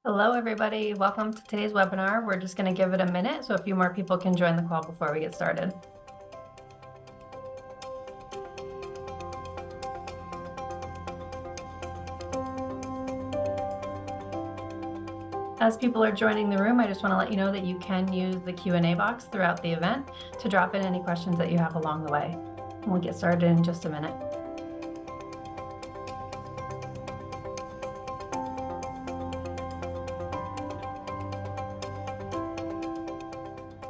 Hello, everybody. Welcome to today's webinar. We're just going to give it a minute so a few more people can join the call before we get started. As people are joining the room, I just want to let you know that you can use the Q&A box throughout the event to drop in any questions that you have along the way. And we'll get started in just a minute.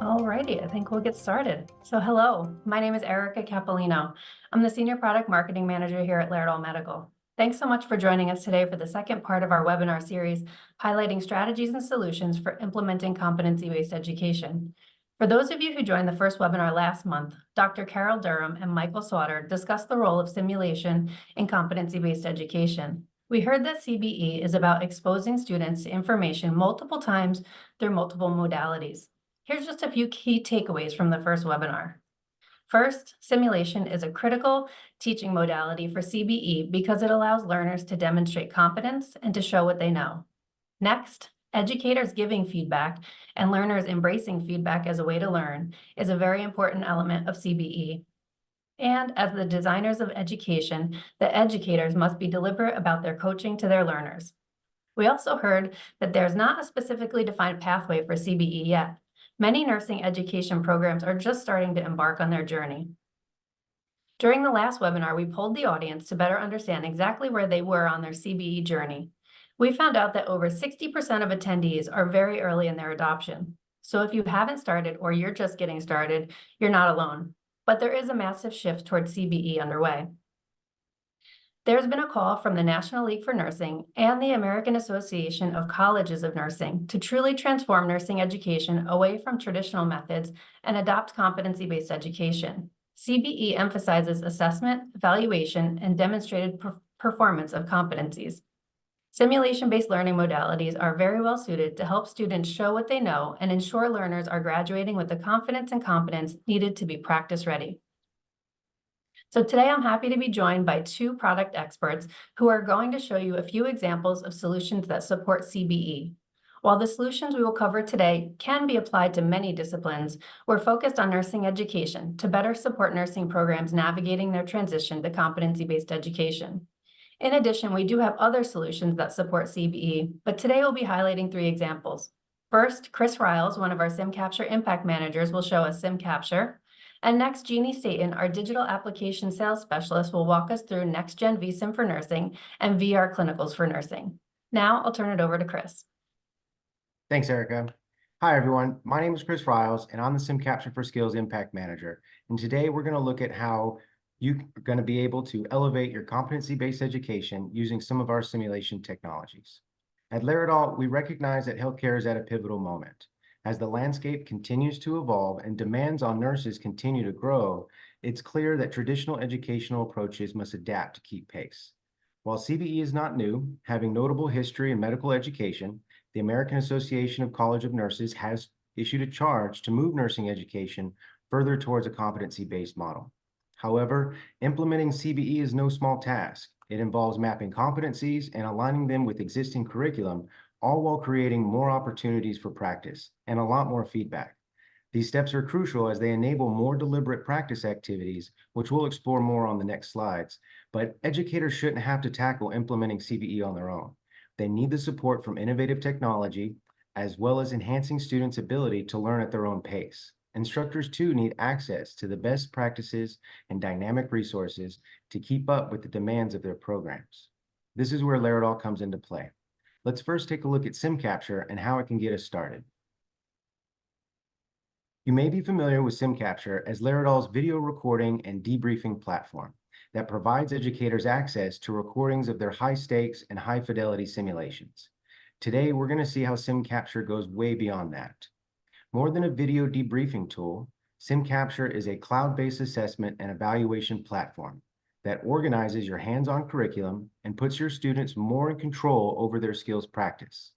Alrighty, I think we'll get started. So hello, my name is Erica Capolino. I'm the Senior Product Marketing Manager here at Laerdal Medical. Thanks so much for joining us today for the second part of our webinar series, highlighting strategies and solutions for implementing competency-based education. For those of you who joined the first webinar last month, Dr. Carol Durham and Michael Sauter discussed the role of simulation in competency-based education. We heard that CBE is about exposing students to information multiple times through multiple modalities. Here's just a few key takeaways from the first webinar. First, simulation is a critical teaching modality for CBE because it allows learners to demonstrate competence and to show what they know. Next, educators giving feedback and learners embracing feedback as a way to learn is a very important element of CBE. And as the designers of education, the educators must be deliberate about their coaching to their learners. We also heard that there's not a specifically defined pathway for CBE yet. Many nursing education programs are just starting to embark on their journey. During the last webinar, we polled the audience to better understand exactly where they were on their CBE journey. We found out that over 60% of attendees are very early in their adoption. So if you haven't started or you're just getting started, you're not alone. But there is a massive shift towards CBE underway. There's been a call from the National League for Nursing and the American Association of Colleges of Nursing to truly transform nursing education away from traditional methods and adopt competency-based education. CBE emphasizes assessment, evaluation, and demonstrated performance of competencies. Simulation-based learning modalities are very well suited to help students show what they know and ensure learners are graduating with the confidence and competence needed to be practice-ready. So today I'm happy to be joined by two product experts who are going to show you a few examples of solutions that support CBE. While the solutions we will cover today can be applied to many disciplines, we're focused on nursing education to better support nursing programs navigating their transition to competency-based education. In addition, we do have other solutions that support CBE, but today we'll be highlighting three examples. First, Chris Riles, one of our SimCapture impact managers, will show us SimCapture. And next, Jeannie Staten, our digital application sales specialist, will walk us through NextGen vSim for nursing and vrClinicals for nursing. Now I'll turn it over to Chris. Thanks, Erica. Hi, everyone. My name is Chris Riles, and I'm the SimCapture for Skills Impact Manager. And today we're going to look at how you're going to be able to elevate your competency-based education using some of our simulation technologies. At Laerdal, we recognize that healthcare is at a pivotal moment. As the landscape continues to evolve and demands on nurses continue to grow, it's clear that traditional educational approaches must adapt to keep pace. While CBE is not new, having notable history in medical education, the American Association of College of Nurses has issued a charge to move nursing education further towards a competency-based model. However, implementing CBE is no small task. It involves mapping competencies and aligning them with existing curriculum, all while creating more opportunities for practice and a lot more feedback. These steps are crucial as they enable more deliberate practice activities, which we'll explore more on the next slides. But educators shouldn't have to tackle implementing CBE on their own. They need the support from innovative technology, as well as enhancing students' ability to learn at their own pace. Instructors, too, need access to the best practices and dynamic resources to keep up with the demands of their programs. This is where Laerdal comes into play. Let's first take a look at SimCapture and how it can get us started. You may be familiar with SimCapture as Laerdal's video recording and debriefing platform that provides educators access to recordings of their high-stakes and high-fidelity simulations. Today, we're going to see how SimCapture goes way beyond that. More than a video debriefing tool, SimCapture is a cloud-based assessment and evaluation platform that organizes your hands-on curriculum and puts your students more in control over their skills practice.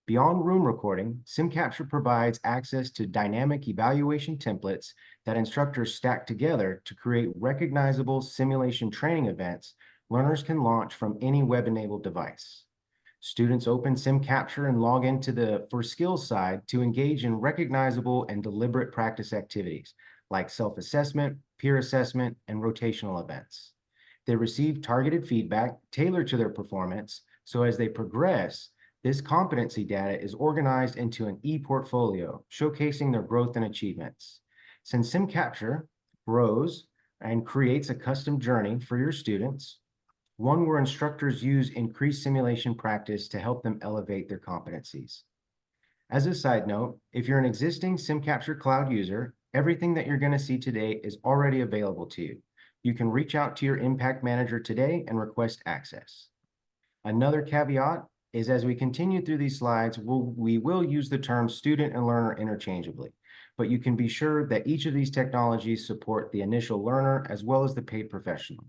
Beyond room recording, SimCapture provides access to dynamic evaluation templates that instructors stack together to create recognizable simulation training events learners can launch from any web-enabled device. Students open SimCapture and log into the For Skills side to engage in recognizable and deliberate practice activities like self-assessment, peer assessment, and rotational events. They receive targeted feedback tailored to their performance, so as they progress, this competency data is organized into an e-portfolio, showcasing their growth and achievements. Since SimCapture grows and creates a custom journey for your students, one where instructors use increased simulation practice to help them elevate their competencies. As a side note, if you're an existing SimCapture Cloud user, everything that you're going to see today is already available to you. You can reach out to your Impact Manager today and request access. Another caveat is as we continue through these slides, we will use the term student and learner interchangeably, but you can be sure that each of these technologies support the initial learner as well as the paid professional.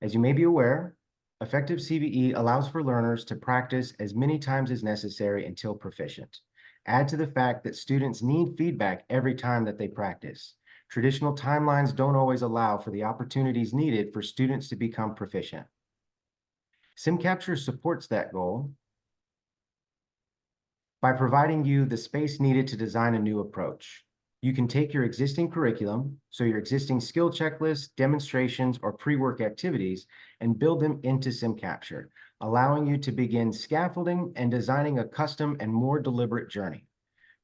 As you may be aware, effective CBE allows for learners to practice as many times as necessary until proficient. Add to the fact that students need feedback every time that they practice. Traditional timelines don't always allow for the opportunities needed for students to become proficient. SimCapture supports that goal by providing you the space needed to design a new approach. You can take your existing curriculum, so your existing skill checklists, demonstrations, or pre-work activities, and build them into SimCapture, allowing you to begin scaffolding and designing a custom and more deliberate journey.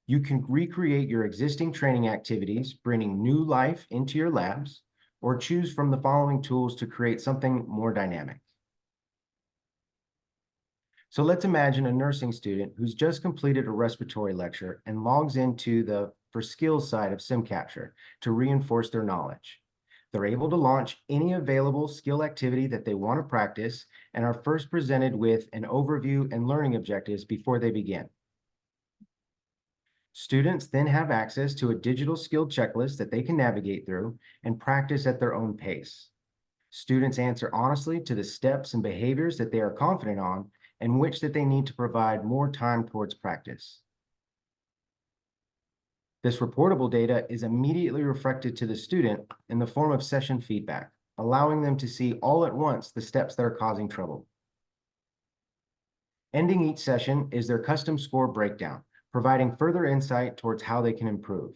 You can recreate your existing training activities, bringing new life into your labs, or choose from the following tools to create something more dynamic. So let's imagine a nursing student who's just completed a respiratory lecture and logs into the For Skills side of SimCapture to reinforce their knowledge. They're able to launch any available skill activity that they want to practice and are first presented with an overview and learning objectives before they begin. Students then have access to a digital skill checklist that they can navigate through and practice at their own pace. Students answer honestly to the steps and behaviors that they are confident on and which that they need to provide more time towards practice. This reportable data is immediately reflected to the student in the form of session feedback, allowing them to see all at once the steps that are causing trouble. Ending each session is their custom score breakdown, providing further insight towards how they can improve.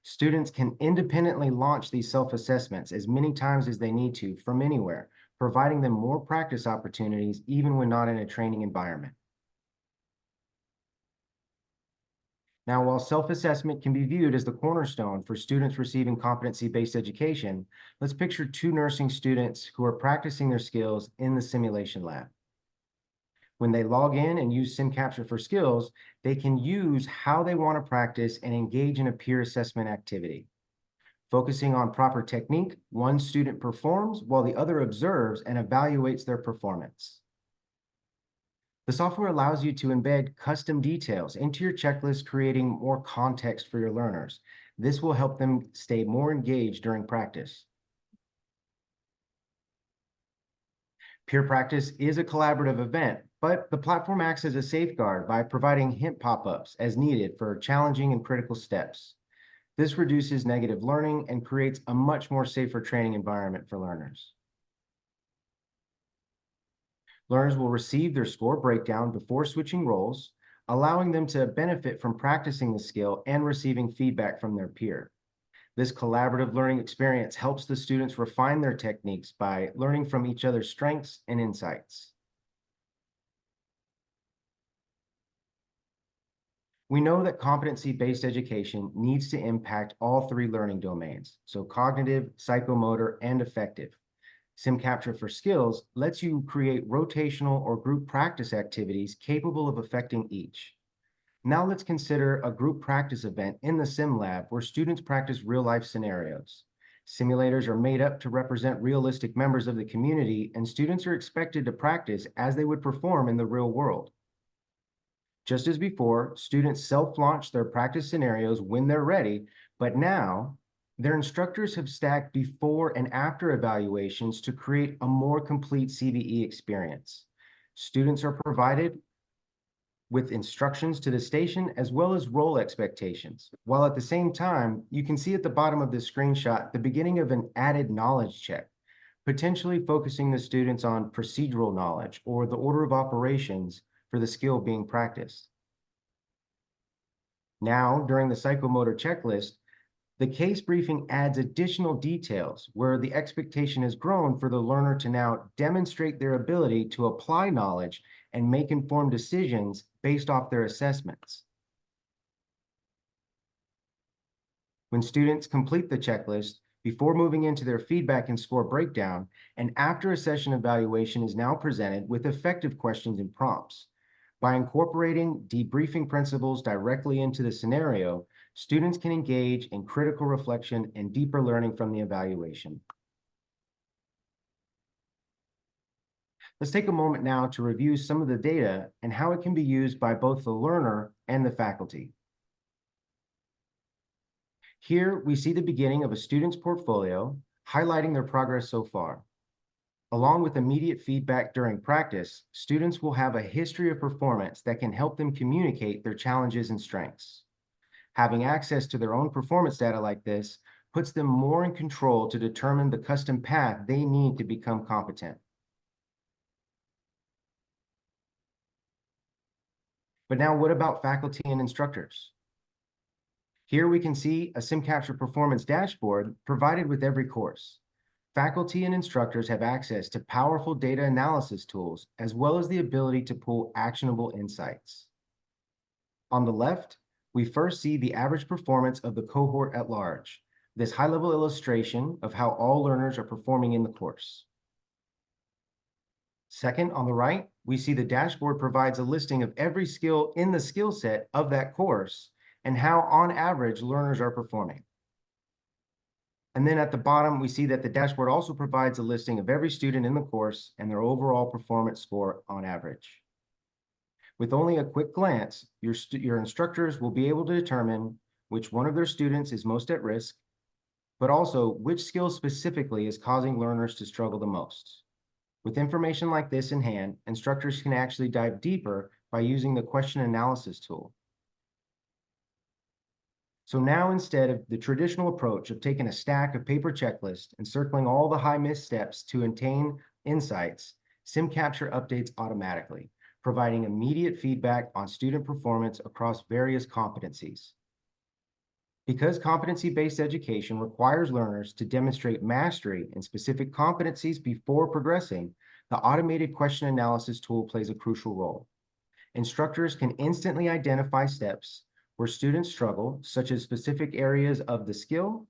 Students can independently launch these self-assessments as many times as they need to from anywhere, providing them more practice opportunities even when not in a training environment. Now, while self-assessment can be viewed as the cornerstone for students receiving competency-based education, let's picture two nursing students who are practicing their skills in the simulation lab. When they log in and use SimCapture for Skills, they can use how they want to practice and engage in a peer assessment activity. Focusing on proper technique, one student performs while the other observes and evaluates their performance. The software allows you to embed custom details into your checklist, creating more context for your learners. This will help them stay more engaged during practice. Peer practice is a collaborative event, but the platform acts as a safeguard by providing hint pop-ups as needed for challenging and critical steps. This reduces negative learning and creates a much more safer training environment for learners. Learners will receive their score breakdown before switching roles, allowing them to benefit from practicing the skill and receiving feedback from their peer. This collaborative learning experience helps the students refine their techniques by learning from each other's strengths and insights. We know that competency-based education needs to impact all three learning domains, so cognitive, psychomotor, and affective. SimCapture for Skills lets you create rotational or group practice activities capable of affecting each. Now let's consider a group practice event in the Sim Lab where students practice real-life scenarios. Simulators are made up to represent realistic members of the community, and students are expected to practice as they would perform in the real world. Just as before, students self-launch their practice scenarios when they're ready, but now their instructors have stacked before and after evaluations to create a more complete CBE experience. Students are provided with instructions to the station as well as role expectations, while at the same time, you can see at the bottom of this screenshot the beginning of an added knowledge check. potentially focusing the students on procedural knowledge or the order of operations for the skill being practiced. Now, during the psychomotor checklist, the case briefing adds additional details where the expectation has grown for the learner to now demonstrate their ability to apply knowledge and make informed decisions based off their assessments. When students complete the checklist, before moving into their feedback and score breakdown, and after a session evaluation is now presented with effective questions and prompts. By incorporating debriefing principles directly into the scenario, students can engage in critical reflection and deeper learning from the evaluation. Let's take a moment now to review some of the data and how it can be used by both the learner and the faculty. Here, we see the beginning of a student's portfolio, highlighting their progress so far. Along with immediate feedback during practice, students will have a history of performance that can help them communicate their challenges and strengths. Having access to their own performance data like this puts them more in control to determine the custom path they need to become competent. But now what about faculty and instructors? Here we can see a SimCapture performance dashboard provided with every course. Faculty and instructors have access to powerful data analysis tools, as well as the ability to pull actionable insights. On the left, we first see the average performance of the cohort at large, this high-level illustration of how all learners are performing in the course. Second, on the right, we see the dashboard provides a listing of every skill in the skill set of that course and how, on average, learners are performing. And then at the bottom, we see that the dashboard also provides a listing of every student in the course and their overall performance score on average. With only a quick glance, your instructors will be able to determine which one of their students is most at risk, but also which skill specifically is causing learners to struggle the most. With information like this in hand, instructors can actually dive deeper by using the question analysis tool. So now, instead of the traditional approach of taking a stack of paper checklists and circling all the high missteps to attain insights, SimCapture updates automatically, providing immediate feedback on student performance across various competencies. Because competency-based education requires learners to demonstrate mastery in specific competencies before progressing, the automated question analysis tool plays a crucial role. Instructors can instantly identify steps where students struggle, such as specific areas of the skill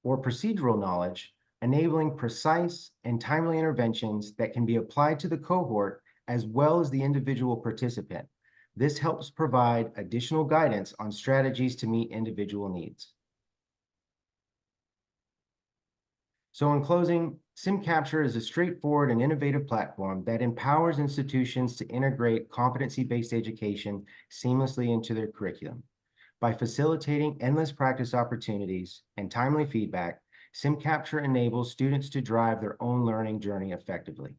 or procedural knowledge, enabling precise and timely interventions that can be applied to the cohort as well as the individual participant. This helps provide additional guidance on strategies to meet individual needs. So in closing, SimCapture is a straightforward and innovative platform that empowers institutions to integrate competency-based education seamlessly into their curriculum. By facilitating endless practice opportunities and timely feedback, SimCapture enables students to drive their own learning journey effectively.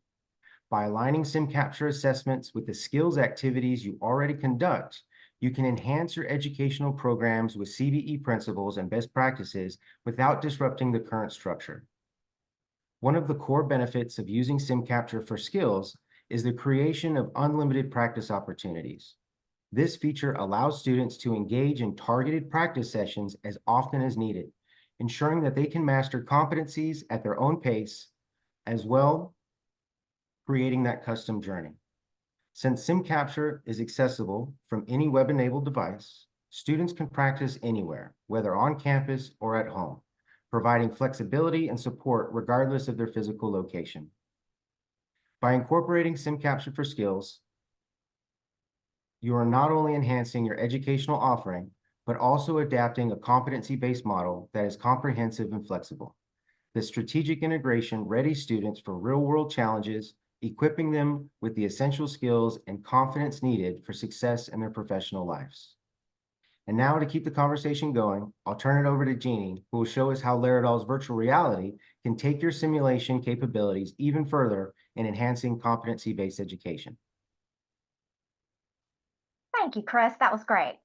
By aligning SimCapture assessments with the skills activities you already conduct, you can enhance your educational programs with CBE principles and best practices without disrupting the current structure. One of the core benefits of using SimCapture for skills is the creation of unlimited practice opportunities. This feature allows students to engage in targeted practice sessions as often as needed, ensuring that they can master competencies at their own pace, as well creating that custom journey. Since SimCapture is accessible from any web-enabled device, students can practice anywhere, whether on campus or at home, providing flexibility and support regardless of their physical location. By incorporating SimCapture for skills, you are not only enhancing your educational offering, but also adapting a competency-based model that is comprehensive and flexible. This strategic integration readies students for real-world challenges, equipping them with the essential skills and confidence needed for success in their professional lives. And now, to keep the conversation going, I'll turn it over to Jeannie, who will show us how Laerdal's virtual reality can take your simulation capabilities even further in enhancing competency-based education. Thank you, Chris. That was great.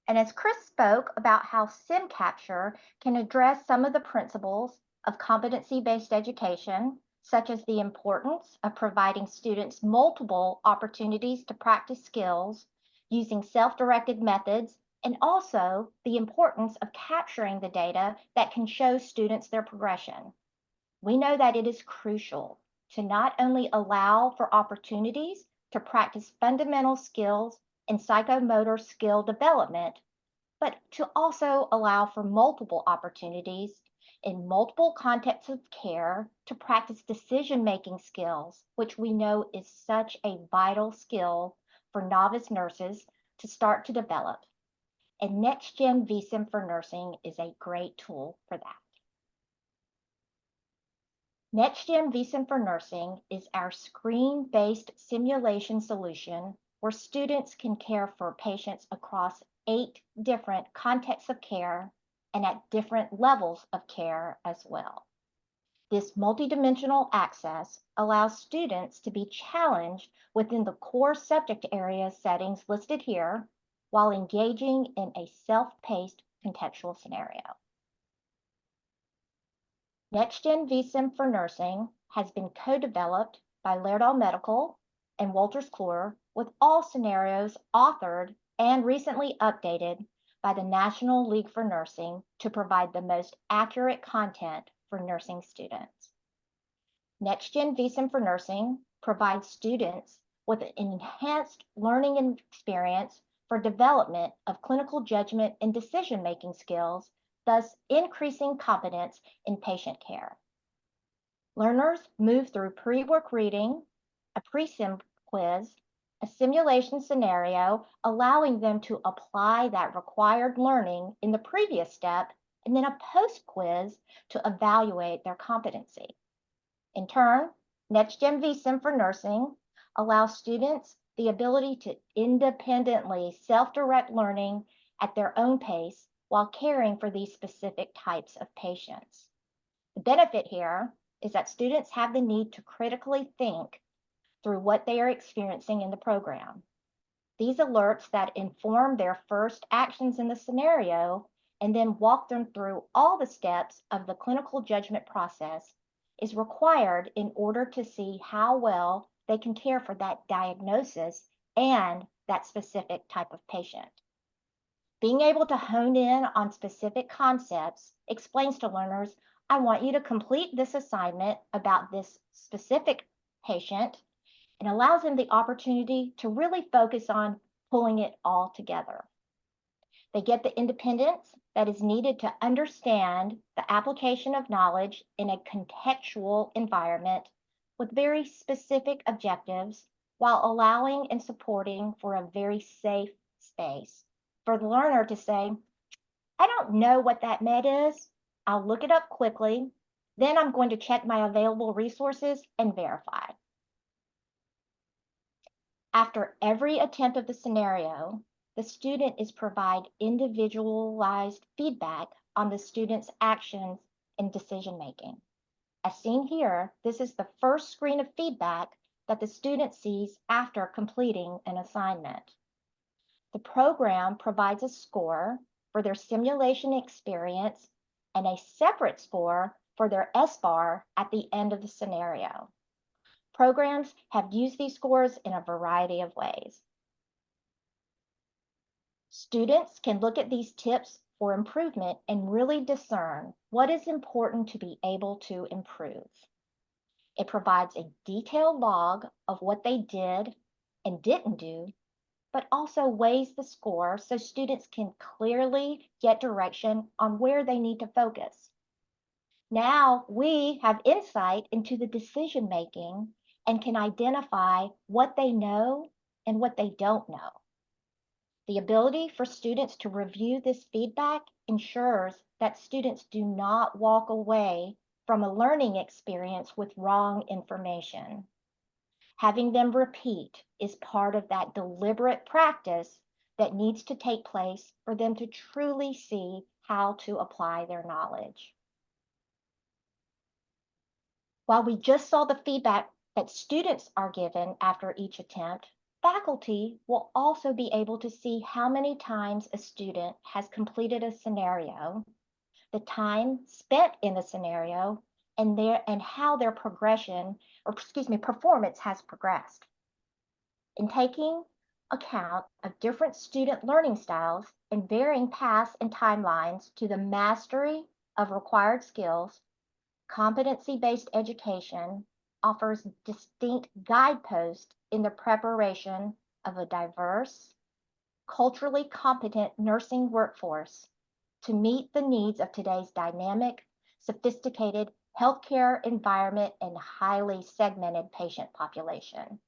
And as Chris spoke about how SimCapture can address some of the principles of competency-based education, such as the importance of providing students multiple opportunities to practice skills using self-directed methods, and also the importance of capturing the data that can show students their progression. We know that it is crucial to not only allow for opportunities to practice fundamental skills and psychomotor skill development, but to also allow for multiple opportunities in multiple contexts of care to practice decision-making skills, which we know is such a vital skill for novice nurses to start to develop. And NextGen vSim for Nursing is a great tool for that. NextGen vSim for Nursing is our screen-based simulation solution where students can care for patients across 8 different contexts of care and at different levels of care as well. This multidimensional access allows students to be challenged within the core subject area settings listed here while engaging in a self-paced contextual scenario. NextGen vSim for Nursing has been co-developed by Laerdal Medical and Wolters Kluwer, with all scenarios authored and recently updated by the National League for Nursing to provide the most accurate content for nursing students. NextGen vSim for Nursing provides students with an enhanced learning experience for development of clinical judgment and decision-making skills, thus increasing competence in patient care. Learners move through pre-work reading, a pre-sim quiz, a simulation scenario, allowing them to apply that required learning in the previous step, and then a post-quiz to evaluate their competency. In turn, NextGen vSim for Nursing allows students the ability to independently self-direct learning at their own pace while caring for these specific types of patients. The benefit here is that students have the need to critically think through what they are experiencing in the program. These alerts that inform their first actions in the scenario and then walk them through all the steps of the clinical judgment process is required in order to see how well they can care for that diagnosis and that specific type of patient. Being able to hone in on specific concepts explains to learners, I want you to complete this assignment about this specific patient, and allows them the opportunity to really focus on pulling it all together. They get the independence that is needed to understand the application of knowledge in a contextual environment with very specific objectives, while allowing and supporting for a very safe space for the learner to say, I don't know what that med is. I'll look it up quickly. Then I'm going to check my available resources and verify. After every attempt of the scenario, the student is provided individualized feedback on the student's actions and decision-making. As seen here, this is the first screen of feedback that the student sees after completing an assignment. The program provides a score for their simulation experience and a separate score for their SBAR at the end of the scenario. Programs have used these scores in a variety of ways. Students can look at these tips for improvement and really discern what is important to be able to improve. It provides a detailed log of what they did and didn't do, but also weighs the score so students can clearly get direction on where they need to focus. Now we have insight into the decision making and can identify what they know and what they don't know. The ability for students to review this feedback ensures that students do not walk away from a learning experience with wrong information. Having them repeat is part of that deliberate practice that needs to take place for them to truly see how to apply their knowledge. While we just saw the feedback that students are given after each attempt, faculty will also be able to see how many times a student has completed a scenario, the time spent in the scenario, and how their performance has progressed. In taking account of different student learning styles and varying paths and timelines to the mastery of required skills, competency-based education offers distinct guideposts in the preparation of a diverse, culturally competent nursing workforce to meet the needs of today's dynamic, sophisticated healthcare environment and highly segmented patient population.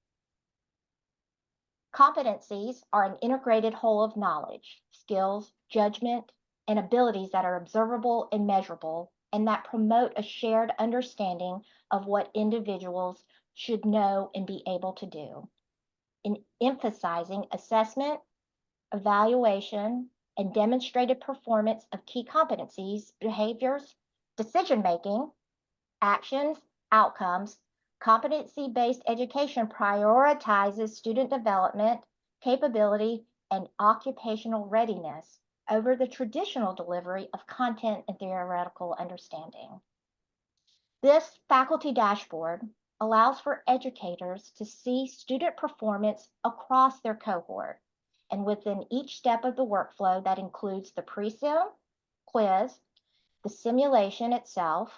Competencies are an integrated whole of knowledge, skills, judgment, and abilities that are observable and measurable, and that promote a shared understanding of what individuals should know and be able to do. In emphasizing assessment, evaluation, and demonstrated performance of key competencies, behaviors, decision-making, actions, outcomes, competency-based education prioritizes student development, capability, and occupational readiness over the traditional delivery of content and theoretical understanding. This faculty dashboard allows for educators to see student performance across their cohort and within each step of the workflow that includes the pre-sim, quiz, the simulation itself,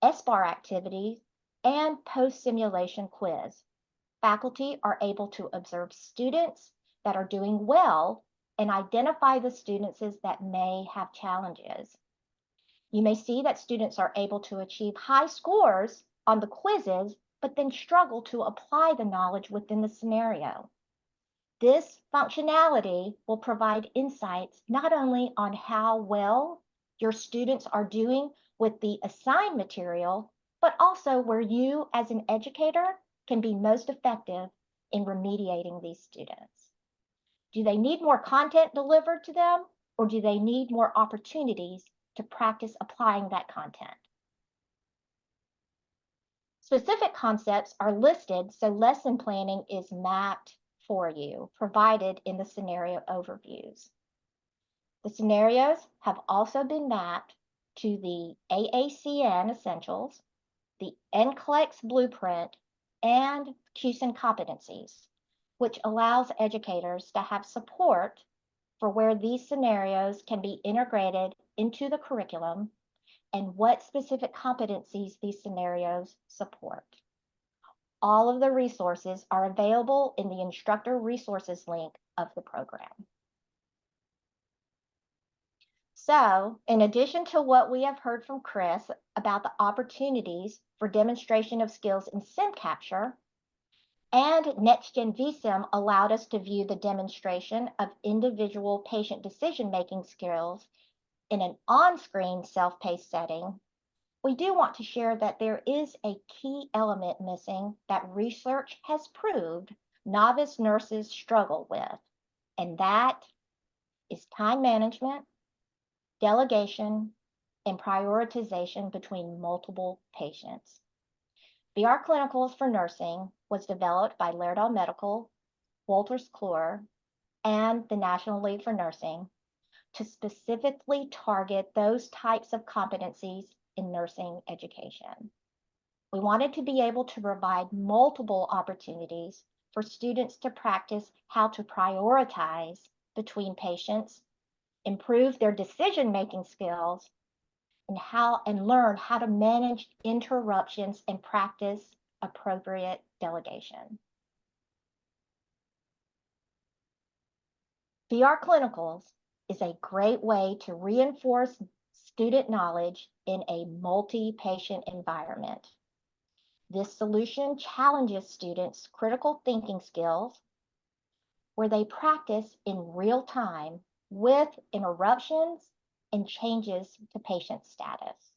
SBAR activities, and post-simulation quiz. Faculty are able to observe students that are doing well and identify the students that may have challenges. You may see that students are able to achieve high scores on the quizzes, but then struggle to apply the knowledge within the scenario. This functionality will provide insights not only on how well your students are doing with the assigned material, but also where you as an educator can be most effective in remediating these students. Do they need more content delivered to them, or do they need more opportunities to practice applying that content? Specific concepts are listed so lesson planning is mapped for you, provided in the scenario overviews. The scenarios have also been mapped to the AACN Essentials, the NCLEX Blueprint, and CUSIN competencies, which allows educators to have support for where these scenarios can be integrated into the curriculum and what specific competencies these scenarios support. All of the resources are available in the instructor resources link of the program. So, in addition to what we have heard from Chris about the opportunities for demonstration of skills in SimCapture, and NextGen vSim allowed us to view the demonstration of individual patient decision-making skills in an on-screen self-paced setting, we do want to share that there is a key element missing that research has proved novice nurses struggle with, and that is time management, delegation, and prioritization between multiple patients. vrClinicals for Nursing was developed by Laerdal Medical, Wolters Kluwer, and the National League for Nursing to specifically target those types of competencies in nursing education. We wanted to be able to provide multiple opportunities for students to practice how to prioritize between patients, improve their decision-making skills, and learn how to manage interruptions and practice appropriate delegation. vrClinicals is a great way to reinforce student knowledge in a multi-patient environment. This solution challenges students' critical thinking skills where they practice in real time with interruptions and changes to patient status.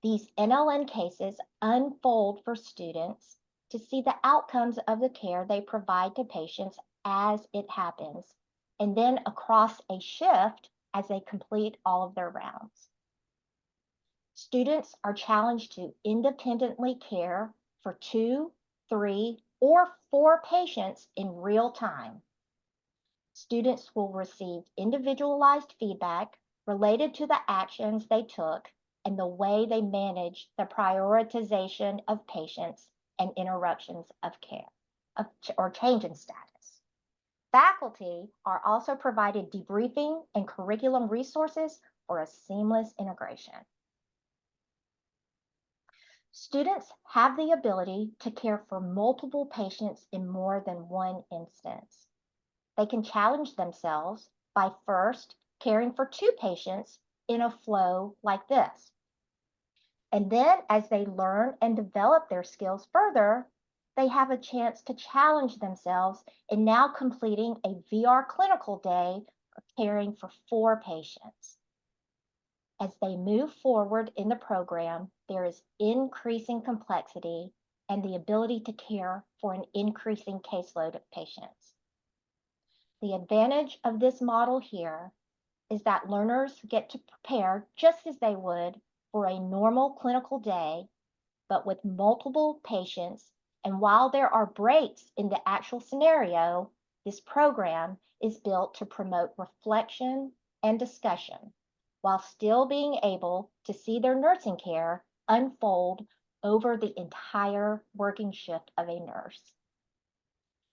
These NLN cases unfold for students to see the outcomes of the care they provide to patients as it happens, and then across a shift as they complete all of their rounds. Students are challenged to independently care for 2, 3, or 4 patients in real time. Students will receive individualized feedback related to the actions they took and the way they manage the prioritization of patients and interruptions of care or change in status. Faculty are also provided debriefing and curriculum resources for a seamless integration. Students have the ability to care for multiple patients in more than one instance. They can challenge themselves by first caring for 2 patients in a flow like this. And then as they learn and develop their skills further, they have a chance to challenge themselves in now completing a vrClinical day of caring for 4 patients. As they move forward in the program, there is increasing complexity and the ability to care for an increasing caseload of patients. The advantage of this model here is that learners get to prepare just as they would for a normal clinical day, but with multiple patients. And while there are breaks in the actual scenario, this program is built to promote reflection and discussion while still being able to see their nursing care unfold over the entire working shift of a nurse.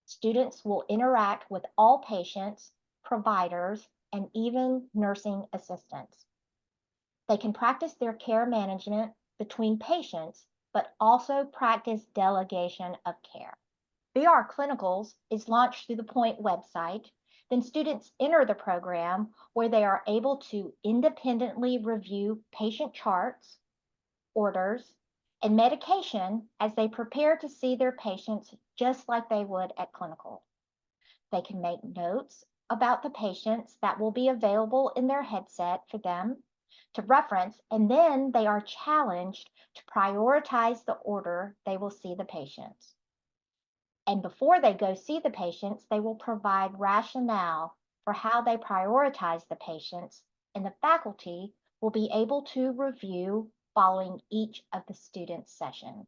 Students will interact with all patients, providers, and even nursing assistants. They can practice their care management between patients, but also practice delegation of care. vrClinicals is launched through the Point website. Then students enter the program where they are able to independently review patient charts, orders, and medication as they prepare to see their patients just like they would at clinical. They can make notes about the patients that will be available in their headset for them to reference, and then they are challenged to prioritize the order they will see the patients. And before they go see the patients, they will provide rationale for how they prioritize the patients, and the faculty will be able to review following each of the students' sessions.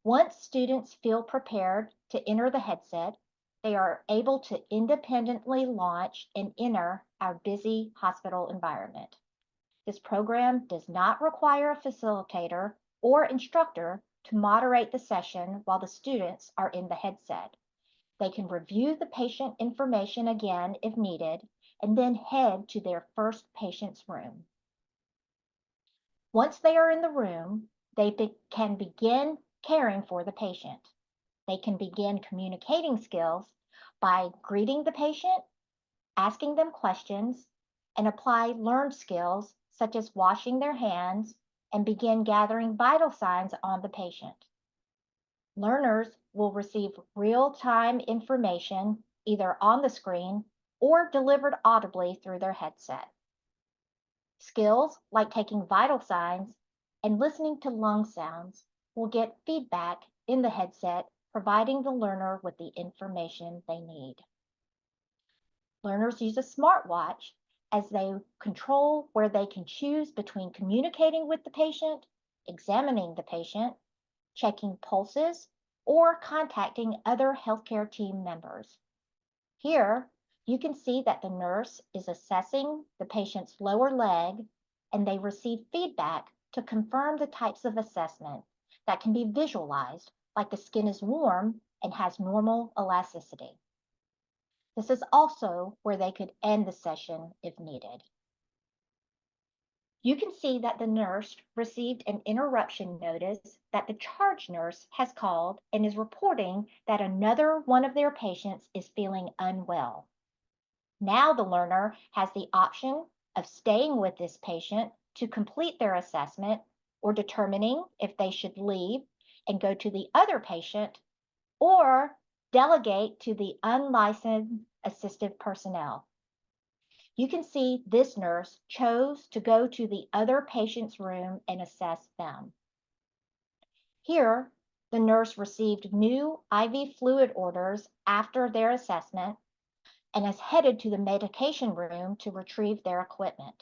Once students feel prepared to enter the headset, they are able to independently launch and enter our busy hospital environment. This program does not require a facilitator or instructor to moderate the session while the students are in the headset. They can review the patient information again if needed, and then head to their first patient's room. Once they are in the room, they can begin caring for the patient. They can begin communicating skills by greeting the patient, asking them questions, and apply learned skills such as washing their hands and begin gathering vital signs on the patient. Learners will receive real-time information either on the screen or delivered audibly through their headset. Skills like taking vital signs and listening to lung sounds will get feedback in the headset, providing the learner with the information they need. Learners use a smartwatch as they control where they can choose between communicating with the patient, examining the patient, checking pulses, or contacting other healthcare team members. Here, you can see that the nurse is assessing the patient's lower leg, and they receive feedback to confirm the types of assessment that can be visualized, like the skin is warm and has normal elasticity. This is also where they could end the session if needed. You can see that the nurse received an interruption notice that the charge nurse has called and is reporting that another one of their patients is feeling unwell. Now the learner has the option of staying with this patient to complete their assessment or determining if they should leave and go to the other patient or delegate to the unlicensed assistive personnel. You can see this nurse chose to go to the other patient's room and assess them. Here, the nurse received new IV fluid orders after their assessment and is headed to the medication room to retrieve their equipment.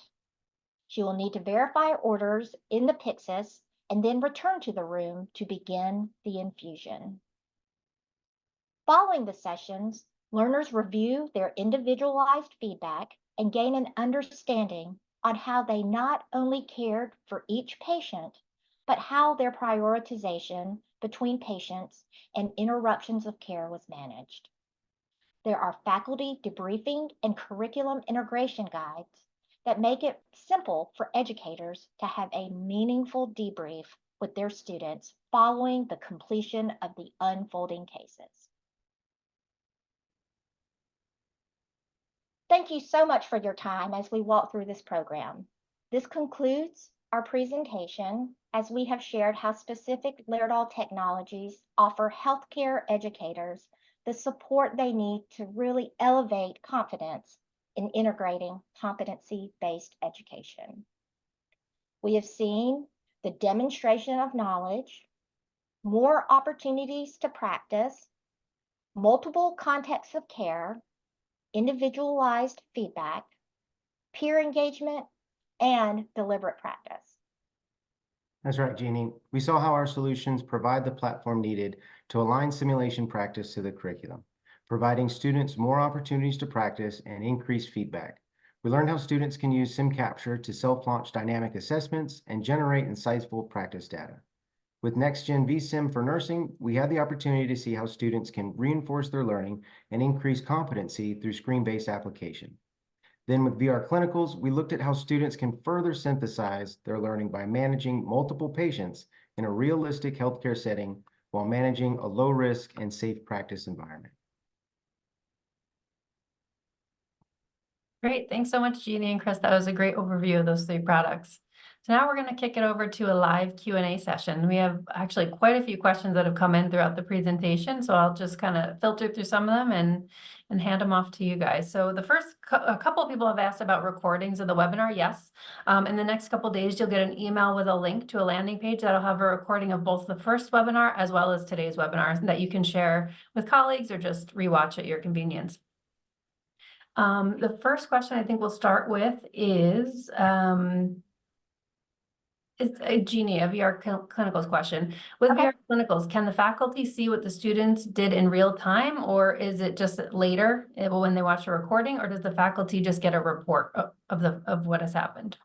She will need to verify orders in the Pyxis and then return to the room to begin the infusion. Following the sessions, learners review their individualized feedback and gain an understanding on how they not only cared for each patient, but how their prioritization between patients and interruptions of care was managed. There are faculty debriefing and curriculum integration guides that make it simple for educators to have a meaningful debrief with their students following the completion of the unfolding cases. Thank you so much for your time as we walk through this program. This concludes our presentation as we have shared how specific Laerdal technologies offer healthcare educators the support they need to really elevate confidence in integrating competency-based education. We have seen the demonstration of knowledge, more opportunities to practice, multiple contexts of care, individualized feedback, peer engagement, and deliberate practice. That's right, Jeannie. We saw how our solutions provide the platform needed to align simulation practice to the curriculum, providing students more opportunities to practice and increase feedback. We learned how students can use SimCapture to self-launch dynamic assessments and generate insightful practice data. With NextGen vSim for nursing, we had the opportunity to see how students can reinforce their learning and increase competency through screen-based application. Then with vrClinicals, we looked at how students can further synthesize their learning by managing multiple patients in a realistic healthcare setting while managing a low-risk and safe practice environment. Great. Thanks so much, Jeannie and Chris. That was a great overview of those three products. So now we're going to kick it over to a live Q&A session. We have actually quite a few questions that have come in throughout the presentation, so I'll just kind of filter through some of them and hand them off to you guys. So the first, a couple of people have asked about recordings of the webinar. Yes. In the next couple of days, you'll get an email with a link to a landing page that'll have a recording of both the first webinar as well as today's webinar that you can share with colleagues or just rewatch at your convenience. The first question I think we'll start with is Jeannie, a vrClinicals question. With Okay. vrClinicals, can the faculty see what the students did in real time, or is it just later when they watch a recording, or does the faculty just get a report of what has happened?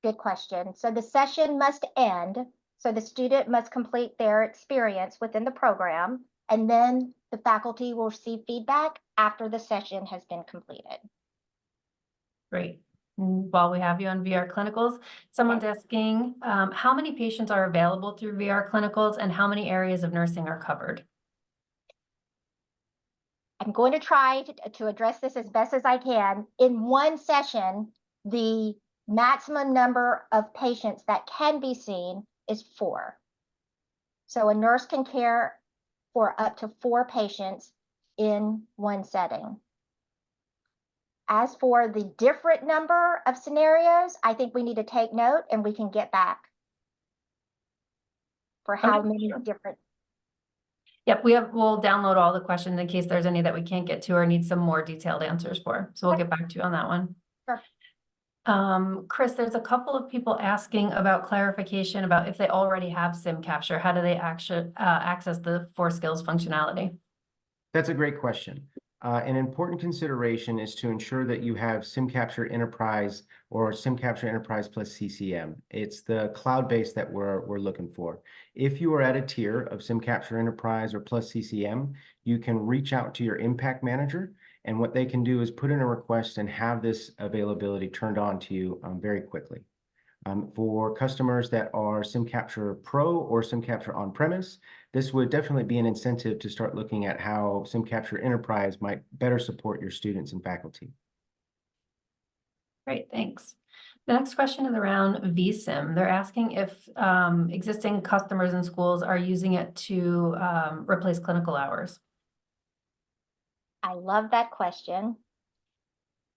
Good question. So the session must end. So the student must complete their experience within the program, and then the faculty will receive feedback after the session has been completed. Great. While we have you on vrClinicals, someone's asking how many patients are available through vrClinicals and how many areas of nursing are covered? I'm going to try to address this as best as I can. In one session, the maximum number of patients that can be seen is 4. So a nurse can care for up to 4 patients in one setting. As for the different number of scenarios, I think we need to take note and we can get back for how many different. Yep, we'll download all the questions in case there's any that we can't get to or need some more detailed answers for. So we'll get back to you on that one. Sure. Chris, there's a couple of people asking about clarification about if they already have SimCapture, how do they actually access the 4 skills functionality? That's a great question. An important consideration is to ensure that you have SimCapture Enterprise or SimCapture Enterprise plus CCM. It's the cloud-based that we're looking for. If you are at a tier of SimCapture Enterprise or plus CCM, you can reach out to your impact manager, and what they can do is put in a request and have this availability turned on to you very quickly. For customers that are SimCapture Pro or SimCapture on-premise, this would definitely be an incentive to start looking at how SimCapture Enterprise might better support your students and faculty. Great, thanks. The next question is around vSim. They're asking if existing customers in schools are using it to replace clinical hours. I love that question.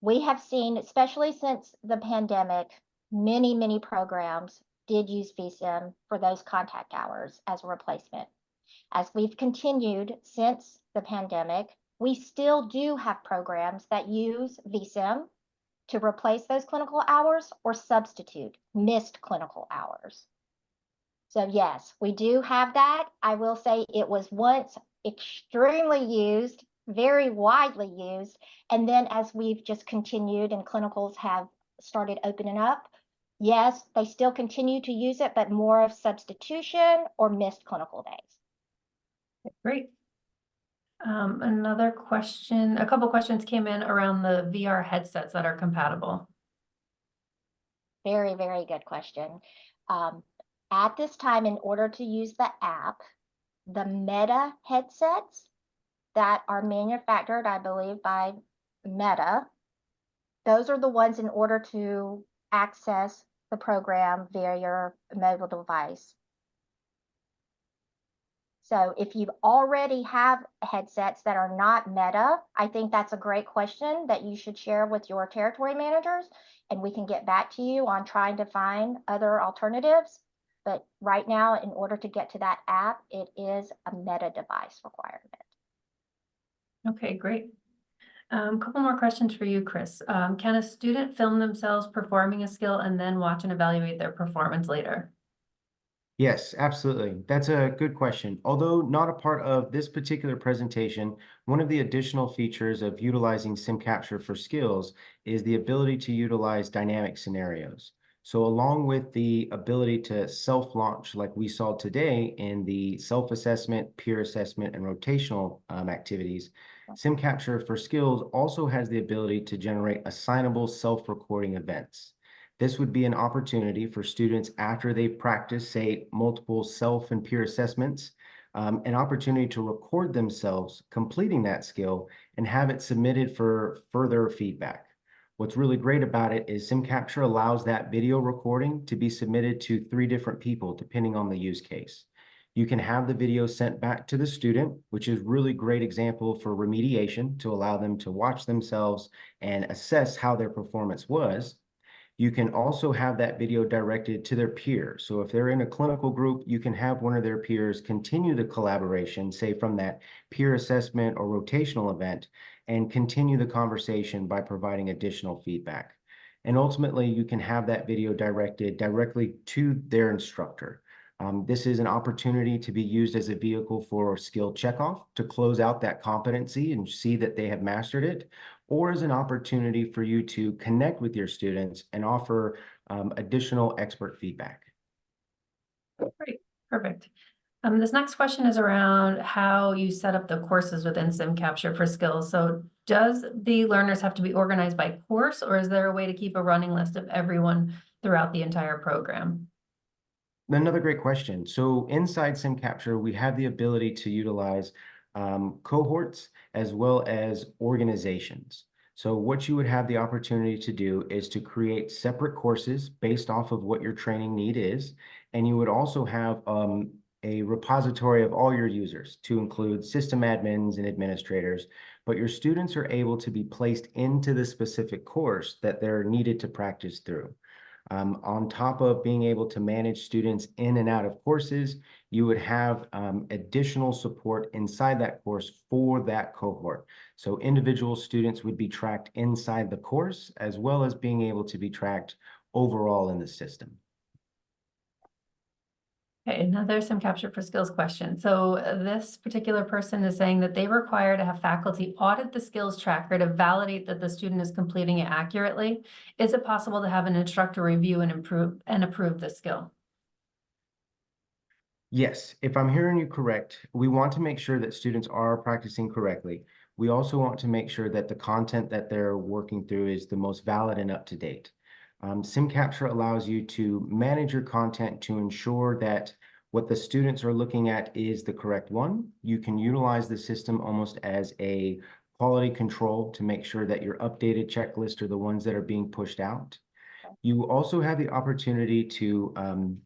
We have seen, especially since the pandemic, many programs did use vSim for those contact hours as a replacement. As we've continued since the pandemic, we still do have programs that use vSim to replace those clinical hours or substitute missed clinical hours. So yes, we do have that. I will say it was once extremely used, very widely used, and then as we've just continued and clinicals have started opening up, yes, they still continue to use it, but more of substitution or missed clinical days. Great. Another question, a couple questions came in around the VR headsets that are compatible. Very, very good question. At this time, in order to use the app, the Meta headsets that are manufactured, I believe, by Meta, those are the ones in order to access the program via your mobile device. So if you already have headsets that are not Meta, I think that's a great question that you should share with your territory managers, and we can get back to you on trying to find other alternatives. But right now, in order to get to that app, it is a Meta device requirement. Okay, great. Couple more questions for you, Chris. Can a student film themselves performing a skill and then watch and evaluate their performance later? Yes, absolutely. That's a good question. Although not a part of this particular presentation, one of the additional features of utilizing SimCapture for skills is the ability to utilize dynamic scenarios. So along with the ability to self-launch like we saw today in the self-assessment, peer assessment, and rotational activities, SimCapture for skills also has the ability to generate assignable self-recording events. This would be an opportunity for students after they've practiced, say, multiple self and peer assessments, an opportunity to record themselves completing that skill and have it submitted for further feedback. What's really great about it is SimCapture allows that video recording to be submitted to 3 different people, depending on the use case. You can have the video sent back to the student, which is really great example for remediation to allow them to watch themselves and assess how their performance was. You can also have that video directed to their peer. So if they're in a clinical group, you can have one of their peers continue the collaboration, say from that peer assessment or rotational event, and continue the conversation by providing additional feedback. And ultimately, you can have that video directed directly to their instructor. This is an opportunity to be used as a vehicle for skill checkoff to close out that competency and see that they have mastered it, or as an opportunity for you to connect with your students and offer additional expert feedback. Great, perfect. This next question is around how you set up the courses within SimCapture for skills. So does the learners have to be organized by course, or is there a way to keep a running list of everyone throughout the entire program? Another great question. So inside SimCapture, we have the ability to utilize cohorts as well as organizations. So what you would have the opportunity to do is to create separate courses based off of what your training need is. And you would also have a repository of all your users to include system admins and administrators, but your students are able to be placed into the specific course that they're needed to practice through. On top of being able to manage students in and out of courses, you would have additional support inside that course for that cohort. So individual students would be tracked inside the course, as well as being able to be tracked overall in the system. Okay, another SimCapture for skills question. So this particular person is saying that they require to have faculty audit the skills tracker to validate that the student is completing it accurately. Is it possible to have an instructor review and approve the skill? Yes, if I'm hearing you correct, we want to make sure that students are practicing correctly. We also want to make sure that the content that they're working through is the most valid and up to date. SimCapture allows you to manage your content to ensure that what the students are looking at is the correct one. You can utilize the system almost as a quality control to make sure that your updated checklist are the ones that are being pushed out. You also have the opportunity to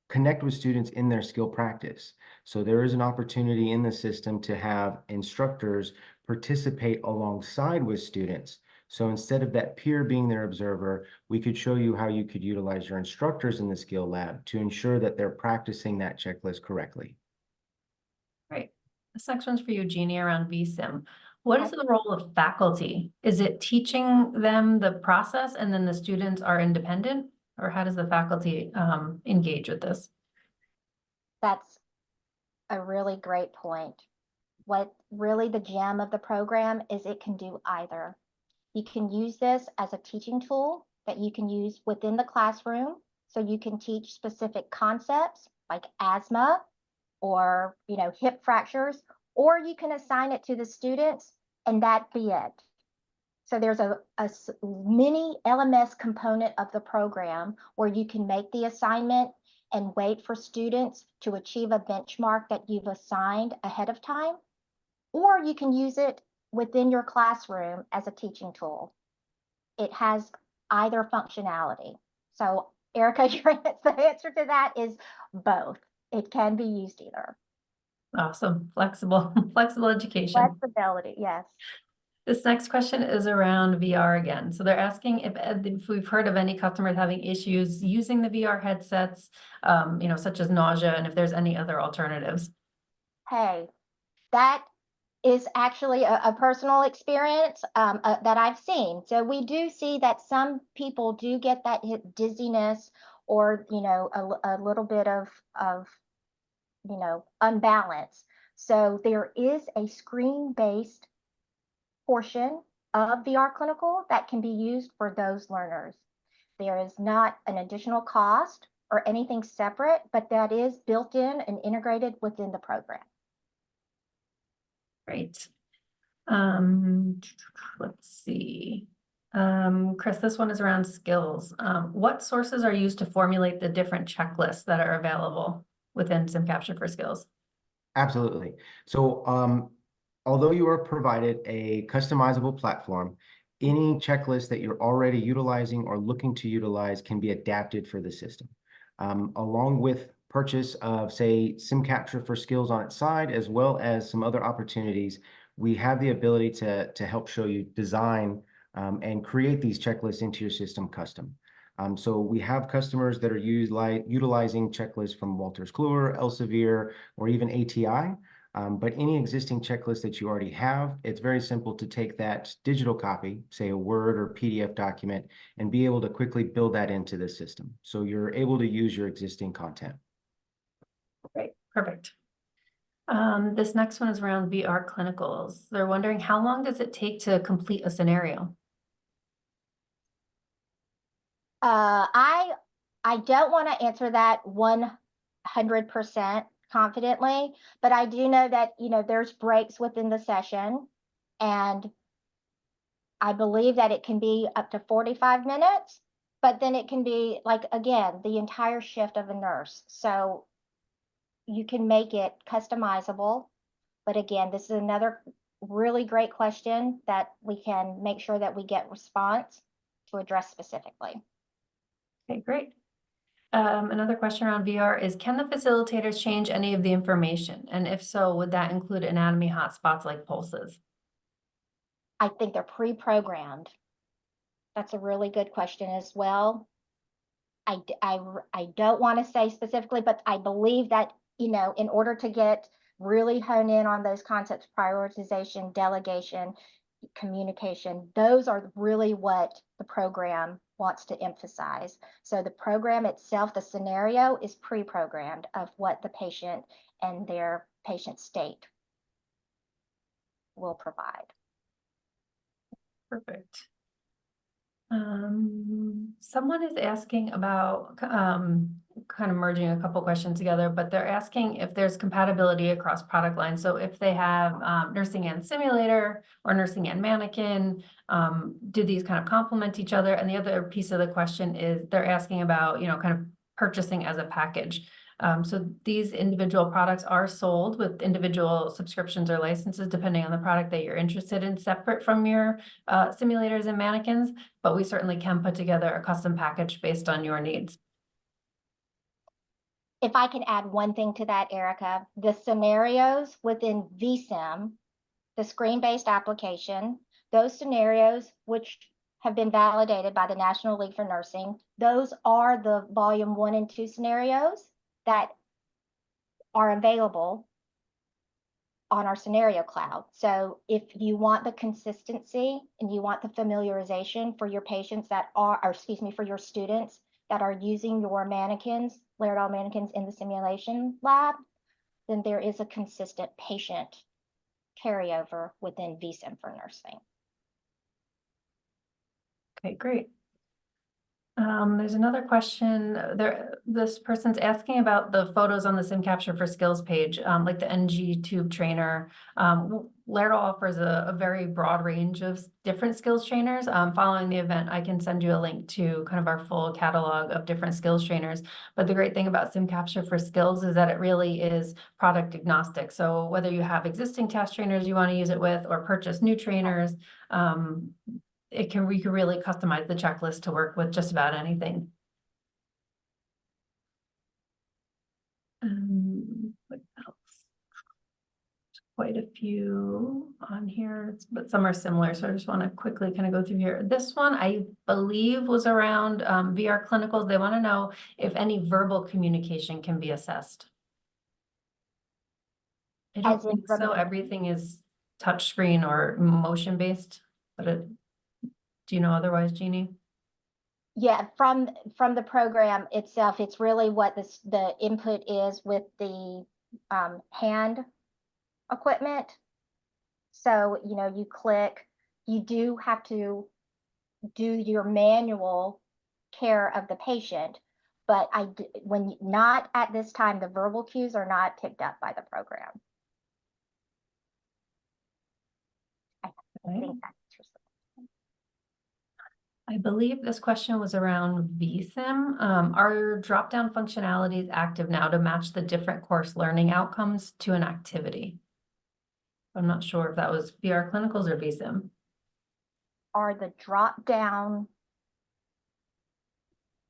connect with students in their skill practice. So there is an opportunity in the system to have instructors participate alongside with students. So instead of that peer being their observer, we could show you how you could utilize your instructors in the skill lab to ensure that they're practicing that checklist correctly. Great. This next one's for you, Jeannie, around vSim. What is the role of faculty? Is it teaching them the process and then the students are independent? Or how does the faculty engage with this? That's a really great point. What really the gem of the program is it can do either. You can use this as a teaching tool that you can use within the classroom. So you can teach specific concepts like asthma or, hip fractures, or you can assign it to the students and that be it. So there's a mini LMS component of the program where you can make the assignment and wait for students to achieve a benchmark that you've assigned ahead of time, or you can use it within your classroom as a teaching tool. It has either functionality. So Erica, the answer to that is both. It can be used either. Awesome. Flexible, flexible education. Flexibility, yes. This next question is around VR again. So they're asking if we've heard of any customers having issues using the VR headsets, such as nausea, and if there's any other alternatives. Hey, that is actually a personal experience that I've seen. So we do see that some people do get that dizziness or, a little bit of unbalance. So there is a screen-based portion of vrClinical that can be used for those learners. There is not an additional cost or anything separate, but that is built in and integrated within the program. Great. Let's see. Chris, this one is around skills. What sources are used to formulate the different checklists that are available within SimCapture for Skills? Absolutely. So although you are provided a customizable platform, any checklist that you're already utilizing or looking to utilize can be adapted for the system. Along with purchase of, say, SimCapture for Skills on its side, as well as some other opportunities, we have the ability to help show you design and create these checklists into your system custom. So we have customers that are utilizing checklists from Wolters Kluwer, Elsevier, or even ATI. But any existing checklist that you already have, it's very simple to take that digital copy, say a Word or PDF document, and be able to quickly build that into the system. So you're able to use your existing content. Great, perfect. This next one is around vrClinicals. They're wondering, how long does it take to complete a scenario? I don't want to answer that 100% confidently, but I do know that, there's breaks within the session, and I believe that it can be up to 45 minutes, but then it can be like, again, the entire shift of a nurse. So you can make it customizable. But again, this is another really great question that we can make sure that we get response to address specifically. Okay, great. Another question around VR is, can the facilitators change any of the information? And if so, would that include anatomy hotspots like pulses? I think they're pre-programmed. That's a really good question as well. I don't want to say specifically, but I believe that, in order to really hone in on those concepts, prioritization, delegation, communication, those are really what the program wants to emphasize. So the program itself, the scenario is pre-programmed of what the patient and their patient state will provide. Perfect. Someone is asking about kind of merging a couple questions together, but they're asking if there's compatibility across product lines. So if they have nursing and simulator or nursing and mannequin, do these kind of complement each other? And the other piece of the question is they're asking about, kind of purchasing as a package. So these individual products are sold with individual subscriptions or licenses, depending on the product that you're interested in, separate from your simulators and mannequins, but we certainly can put together a custom package based on your needs. If I can add one thing to that, Erica, the scenarios within vSim, the screen-based application, those scenarios which have been validated by the National League for Nursing, those are the volume 1 and 2 scenarios that are available on our scenario cloud. So if you want the consistency and you want the familiarization for your patients for your students that are using your mannequins, Laerdal mannequins in the simulation lab, then there is a consistent patient carryover within vSim for nursing. Okay, great. There's another question there. This person's asking about the photos on the SimCapture for Skills page, like the NG Tube trainer. Laerdal offers a very broad range of different skills trainers. Following the event, I can send you a link to kind of our full catalog of different skills trainers. But the great thing about SimCapture for Skills is that it really is product agnostic. So whether you have existing task trainers you want to use it with or purchase new trainers, we can really customize the checklist to work with just about anything. What else? Quite a few on here, but some are similar, so I just want to quickly kind of go through here. This one, I believe, was around vrClinicals. They want to know if any verbal communication can be assessed. I don't think so. Everything is touchscreen or motion-based, but do you know otherwise, Jeannie? Yeah, from the program itself, it's really what the input is with the hand equipment. So, you know, you click, you do have to do your manual care of the patient, but when not at this time, the verbal cues are not picked up by the program. I think that's I believe this question was around vSim. Are drop-down functionalities active now to match the different course learning outcomes to an activity? I'm not sure if that was vrClinicals or vSim. Are the drop-down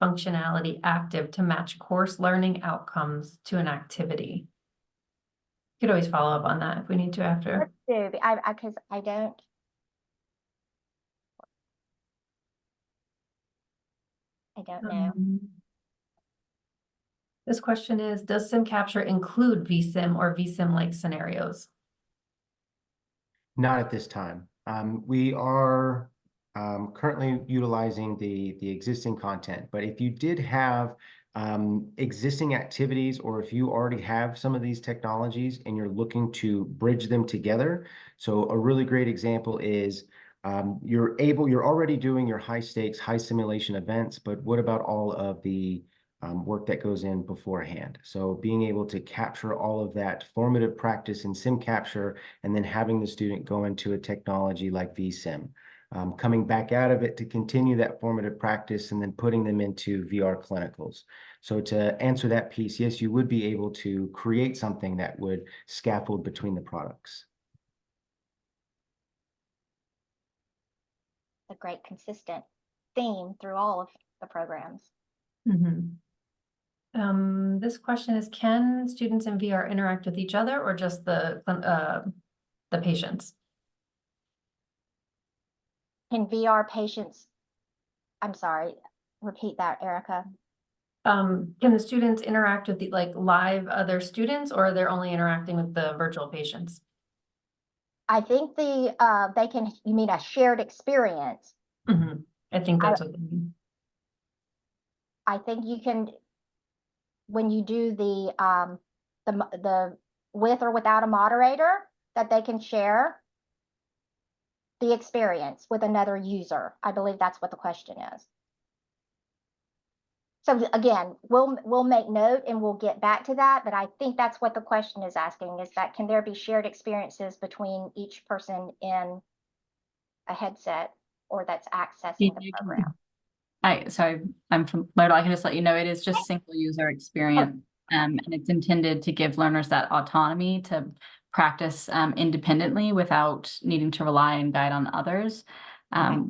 functionality active to match course learning outcomes to an activity? You could always follow up on that if we need to after. Let's do, because I don't. I don't know. This question is, does SimCapture include vSim or vSim-like scenarios? Not at this time. We are currently utilizing the existing content, but if you did have existing activities, or if you already have some of these technologies and you're looking to bridge them together, so a really great example is you're already doing your high stakes, high simulation events, but what about all of the work that goes in beforehand? So being able to capture all of that formative practice in SimCapture and then having the student go into a technology like vSim, coming back out of it to continue that formative practice and then putting them into vrClinicals. So to answer that piece, yes, you would be able to create something that would scaffold between the products. A great consistent theme through all of the programs. This question is, can students in VR interact with each other or just the patients? Can VR patients, I'm sorry, repeat that, Erica. Can the students interact with the live other students, or they're only interacting with the virtual patients? I think they can, you mean a shared experience? I think that's what they mean. I think you can, when you do the with or without a moderator, that they can share the experience with another user. I believe that's what the question is. So again, we'll make note and we'll get back to that, but I think that's what the question is asking, is that can there be shared experiences between each person in a headset or that's accessing the program? So I'm from Laerdal. I can just let you know it is just single user experience, and it's intended to give learners that autonomy to practice independently without needing to rely and guide on others,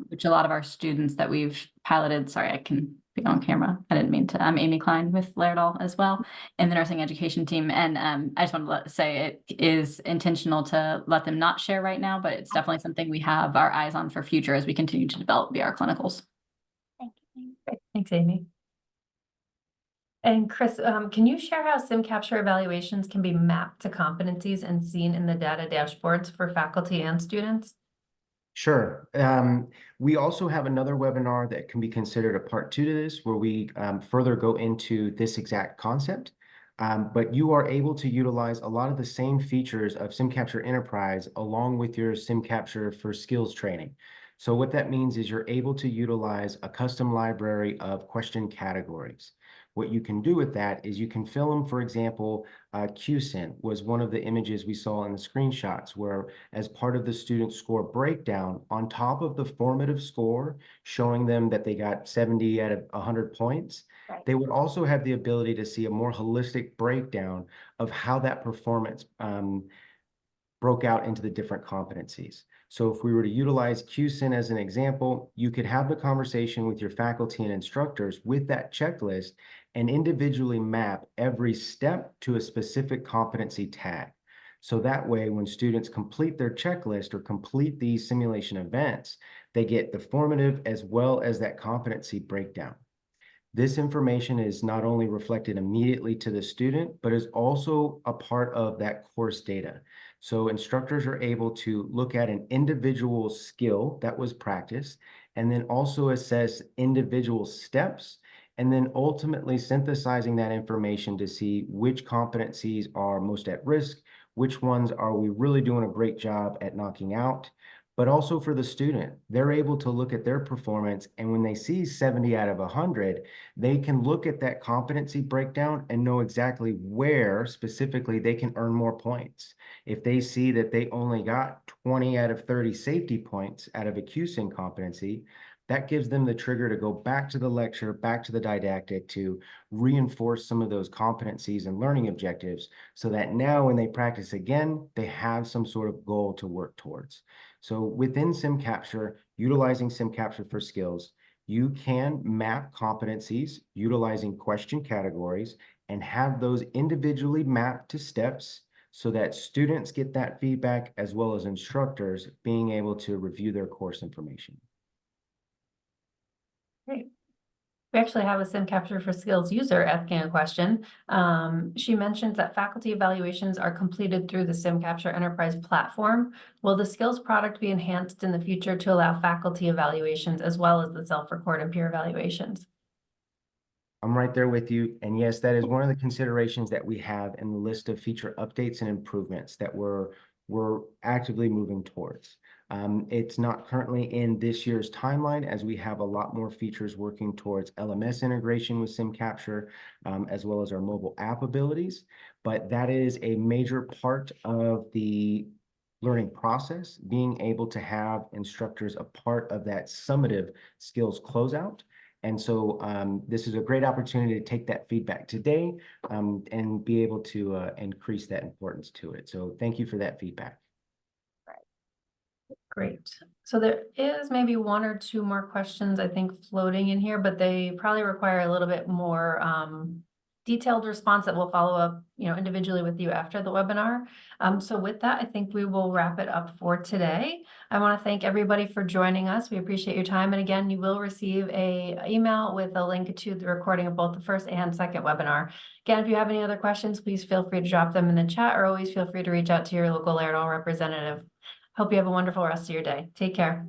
which a lot of our students that we've piloted, sorry, I can be on camera. I didn't mean to, I'm Amy Klein with Laerdal as well in the nursing education team. And I just wanted to say it is intentional to let them not share right now, but it's definitely something we have our eyes on for future as we continue to develop vrClinicals. Thank you. Great. Thanks, Amy. And Chris, can you share how SimCapture evaluations can be mapped to competencies and seen in the data dashboards for faculty and students? Sure. We also have another webinar that can be considered a part 2 to this, where we further go into this exact concept. But you are able to utilize a lot of the same features of SimCapture Enterprise along with your SimCapture for Skills training. So what that means is you're able to utilize a custom library of question categories. What you can do with that is you can fill them, for example, QSIN was one of the images we saw in the screenshots where as part of the student score breakdown, on top of the formative score, showing them that they got 70 out of 100 points, Right. they would also have the ability to see a more holistic breakdown of how that performance broke out into the different competencies. So if we were to utilize QSIN as an example, you could have the conversation with your faculty and instructors with that checklist and individually map every step to a specific competency tag. So that way, when students complete their checklist or complete these simulation events, they get the formative as well as that competency breakdown. This information is not only reflected immediately to the student, but is also a part of that course data. So instructors are able to look at an individual skill that was practiced, and then also assess individual steps, and then ultimately synthesizing that information to see which competencies are most at risk, which ones are we really doing a great job at knocking out. But also for the student, they're able to look at their performance, and when they see 70 out of 100, they can look at that competency breakdown and know exactly where specifically they can earn more points. If they see that they only got 20 out of 30 safety points out of a QSIN competency, that gives them the trigger to go back to the lecture, back to the didactic to reinforce some of those competencies and learning objectives so that now when they practice again, they have some sort of goal to work towards. So within SimCapture, utilizing SimCapture for skills, you can map competencies utilizing question categories and have those individually mapped to steps so that students get that feedback as well as instructors being able to review their course information. Great. We actually have a SimCapture for Skills user asking a question. She mentions that faculty evaluations are completed through the SimCapture Enterprise platform. Will the skills product be enhanced in the future to allow faculty evaluations as well as the self-report and peer evaluations? I'm right there with you. And yes, that is one of the considerations that we have in the list of feature updates and improvements that we're actively moving towards. It's not currently in this year's timeline as we have a lot more features working towards LMS integration with SimCapture, as well as our mobile app abilities. But that is a major part of the learning process, being able to have instructors a part of that summative skills closeout. And so this is a great opportunity to take that feedback today and be able to increase that importance to it. So thank you for that feedback. Great. So there is maybe one or two more questions, I think, floating in here, but they probably require a little bit more detailed response that we'll follow up, individually with you after the webinar. So with that, I think we will wrap it up for today. I want to thank everybody for joining us. We appreciate your time. And again, you will receive an email with a link to the recording of both the first and second webinar. Again, if you have any other questions, please feel free to drop them in the chat or always feel free to reach out to your local Laerdal representative. Hope you have a wonderful rest of your day. Take care.